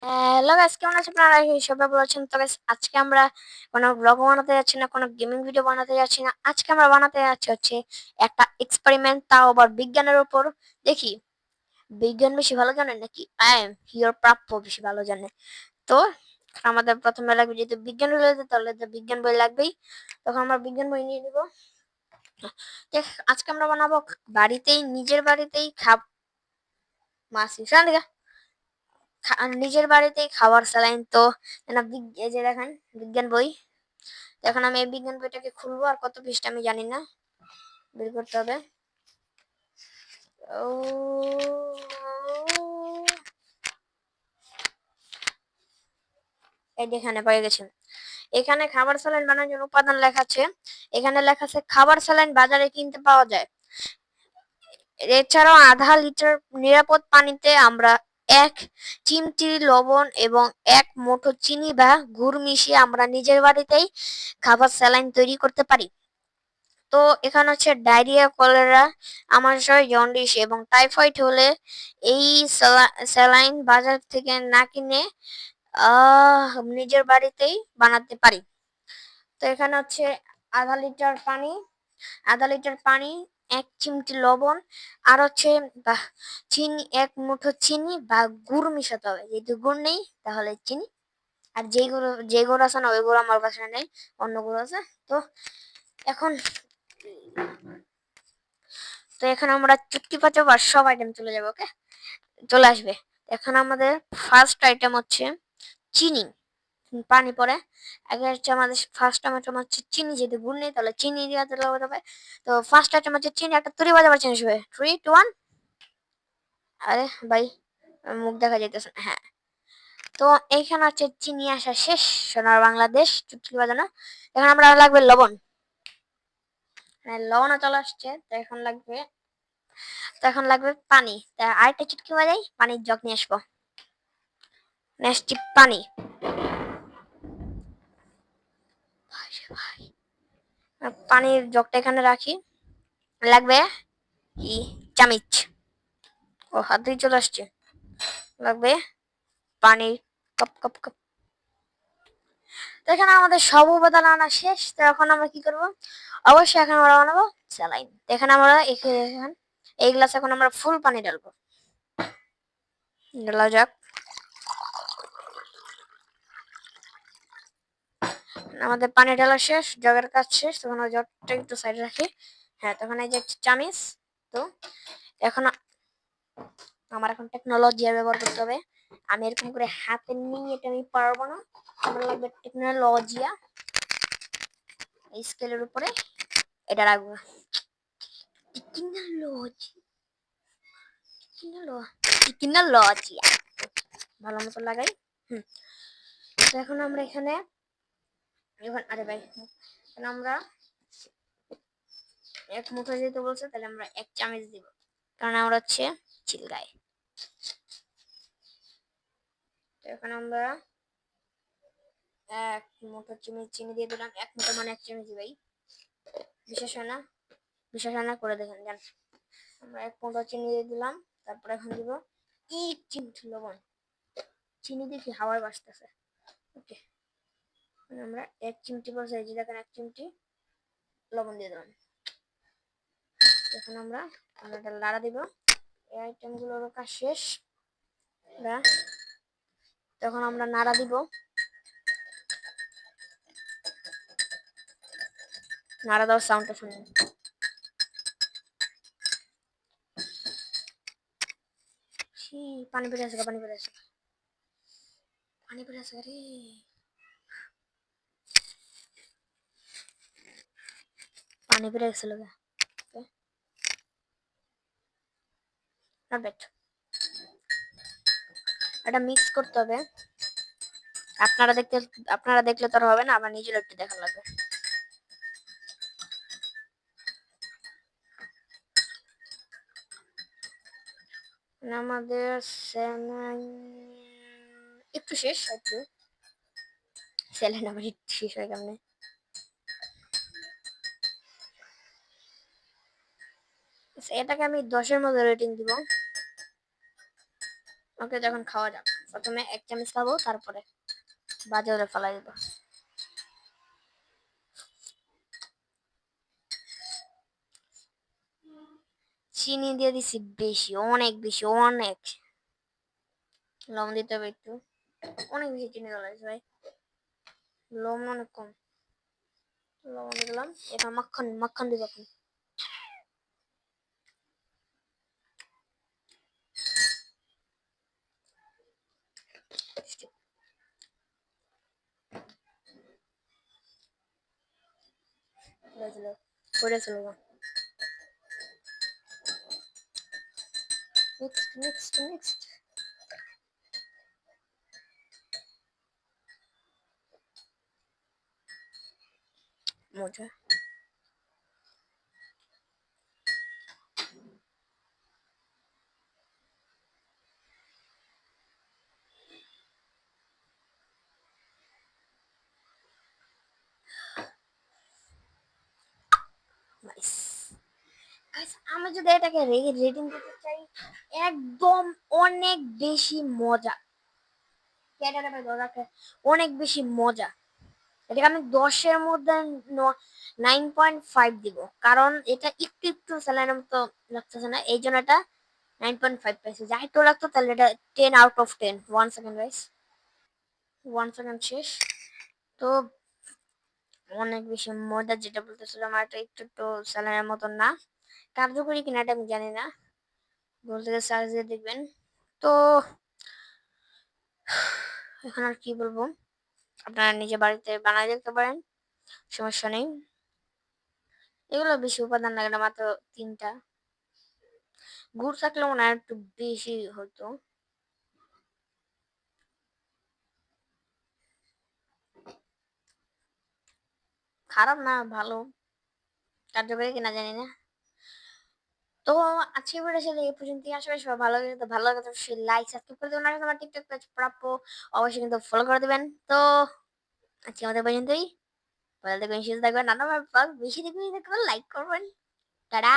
Hello guys, কেমন আছেন আপনারা? সবাই ভালো আছেন? তো গাইস, আজকে আমরা কোনো ব্লগ বানাতে যাচ্ছি না, কোনো গেমিং ভিডিও বানাতে যাচ্ছি না। আজকে আমরা বানাতে যাচ্ছি একটা এক্সপেরিমেন্ট, তাও আবার বিজ্ঞানের উপর। দেখি বিজ্ঞান বেশি ভালো জানে নাকি হিয়ার প্রাপ্য বেশি ভালো জানে। তো আমাদের প্রথমে লাগবে, যেহেতু বিজ্ঞান রিলেটেড, তাহলে তো বিজ্ঞান বই লাগবেই। তখন আমরা বিজ্ঞান বই নিয়ে নিব। আজকে আমরা বানাবো বাড়িতেই, নিজের বাড়িতেই মাছ নিজের বাড়িতেই খাবার স্যালাইন। তো এই যে দেখেন বিজ্ঞান বই। তো এখন আমি এই বিজ্ঞান বইটাকে খুলবো, আর কত পৃষ্ঠা আমি জানি না, বের করতে হবে। ও এই যে এখানে পেয়ে গেছি। এখানে খাবার স্যালাইন বানানোর জন্য উপাদান লেখা আছে। এখানে লেখা আছে খাবার স্যালাইন বাজারে কিনতে পাওয়া যায়। এছাড়াও আধা লিটার নিরাপদ পানিতে আমরা 1 চিমটি লবণ এবং 1 মুঠো চিনি বা গুড় মিশিয়ে আমরা নিজের বাড়িতেই খাবার স্যালাইন তৈরি করতে পারি। তো এখানে হচ্ছে ডায়রিয়া, কলেরা, আমাশয়, জন্ডিস এবং টাইফয়েড হলে এই স্যালাইন বাজার থেকে না কিনে নিজের বাড়িতেই বানাতে পারি। তো এখানে হচ্ছে আধা লিটার পানি, আধা লিটার পানি, 1 চিমটি লবণ, আর হচ্ছে চিনি, 1 মুঠো চিনি বা গুড় মিশাতে হবে। যদি গুড় নেই তাহলে চিনি। আর যে গুড় আছে না, ওই গুড় আমার বাসায় নেই, অন্য গুড় আছে। তো এখন তো এখানে আমরা চুটকি পাচাবো আর সব আইটেম চলে যাবে। ওকে, চলে আসবে। এখন আমাদের ফার্স্ট আইটেম হচ্ছে চিনি। পানি পরে আগে হচ্ছে আমাদের ফার্স্ট আইটেম হচ্ছে চিনি। যদি গুড় নেই তাহলে চিনি দিয়ে দিতে হবে। তো ফার্স্ট আইটেম হচ্ছে চিনি। একটা তুরি বাজাবার চেঞ্জ হবে। 3, 2, 1। আরে ভাই, মুখ দেখা যাইতেছে না। হ্যাঁ, তো এইখানে হচ্ছে চিনি আসা শেষ। সোনার বাংলাদেশ চুটকি বাজানো। এখন আমরা লাগবে লবণ। হ্যাঁ, লবণও চলে আসছে। তো এখন লাগবে পানি। তা আরেকটা চুটকি বাজাই, পানির জগ নিয়ে আসবো। নেক্সট পানি। পানির জগটা এখানে রাখি। লাগবে কি, চামিচ। ও, হাতেই চলে আসছে। লাগবে পানির কাপ কাপ কাপ। তো এখানে আমাদের সব উপাদান আনা শেষ। তো এখন আমরা কি করব? অবশ্যই এখন আমরা বানাবো স্যালাইন। এখানে আমরা এই গ্লাস এখন আমরা ফুল পানি ঢালবো। ঢালা যাক। আমাদের পানি ঢালা শেষ, জগের কাজ শেষ। তখন ওই জগটা একটু সাইডে রাখি। হ্যাঁ, তখন এই যে চামিচ। তো এখন আমার এখন টেকনোলজি ব্যবহার করতে হবে। আমি এরকম করে হাতে নিয়ে এটা আমি পারবো না। আমার লাগবে টেকনোলজিয়া। এই স্কেলের উপরে এটা রাখবো। টেকনোলজি, টেকনোলজিয়া ভালো মতো লাগাই। হুম। তো এখন আমরা এখানে আরে ভাই, এখন আমরা 1 মুঠো যেতে বলছে, তাহলে আমরা 1 চামচ দিব, কারণ আমরা হচ্ছে চিলগায়। তো এখন আমরা 1 মুঠো চিনি দিয়ে দিলাম। 1 মুঠো মানে 1 চামচ ভাই। বিশেষ হয় না, বিশেষ হয় না, করে দেখেন জান। আমরা 1 মুঠো চিনি দিয়ে দিলাম। তারপরে এখন দিব 1 চিমটি লবণ। চিনি দেখি হাওয়ায় বাসতেছে। ওকে, আমরা 1 চিমটি বলছে, এই যে দেখেন 1 চিমটি লবণ দিয়ে দিলাম। এখন আমরা এটা লাড়া দিব। এই আইটেমগুলোর কাজ শেষ। তখন আমরা নাড়া দিব। নাড়া দেওয়ার সাউন্ডটা শুনুন। পানি বেড়ে আসে, পানি বেড়ে আসে, পানি বেড়ে আসে রে। পানি বেড়ে গেছিল। এটা মিক্স করতে হবে। আপনারা দেখলে তো আর হবে না, আবার নিজের একটু দেখা লাগবে। আমাদের একটু শেষ, একটু স্যালাইন আমার একটু শেষ হয়ে গেল। এটাকে আমি 10-এর মধ্যে রেটিং দিব। ওকে, যখন খাওয়া যাক। প্রথমে 1 চামচ খাবো, তারপরে বাজারে ফেলাই দেবো। চিনি দিয়ে দিছি বেশি, অনেক বেশি, অনেক। লবণ দিতে হবে একটু, অনেক বেশি চিনি দেওয়া লাগছে ভাই, লবণ অনেক কম। লবণ দিলাম, এখন মাখন মাখন দিব এখন। পড়েছিল নেক্সট নেক্সট নেক্সট মজা। নাইস গাইস, আমি যদি এটাকে রেটিং দিতে চাই, একদম অনেক বেশি মজা। ক্যাডাটা ভাই ধরাকে অনেক বেশি মজা। এটাকে আমি 10-এর মধ্যে 9.5 দিব, কারণ এটা একটু একটু স্যালাইনের মতো লাগতেছে না, এই জন্য এটা 9.5 পাইছে। যা একটু লাগতো তাহলে এটা 10 out of 10। 1 second guys, 1 second শেষ। তো অনেক বেশি মজা, যেটা বলতেছিলাম, আর এটা একটু একটু স্যালাইনের মতন না। কার্যকরী কিনা এটা আমি জানি না, বলতে গেলে সার্চ দিয়ে দেখবেন। তো এখন আর কি বলবো, আপনারা নিজে বাড়িতে বানায় দেখতে পারেন, সমস্যা নেই। এগুলো বেশি উপাদান লাগে না, মাত্র 3টা। গুড় থাকলে মনে হয় একটু বেশি হতো। খারাপ না, ভালো। কার্যকরী কিনা জানি না। তো আজকে ভিডিও ছিল এই পর্যন্তই। আসলে সবাই ভালো লাগে, তো ভালো লাগে তো লাইক সাবস্ক্রাইব করে দেবেন, আর আমার টিকটক পেজ প্রাপ্য অবশ্যই কিন্তু ফলো করে দেবেন। তো আজকে আমাদের পর্যন্তই। ভালো থাকবেন, সুস্থ থাকবেন, নানা বেশি দেখবেন, লাইক করবেন। টাটা।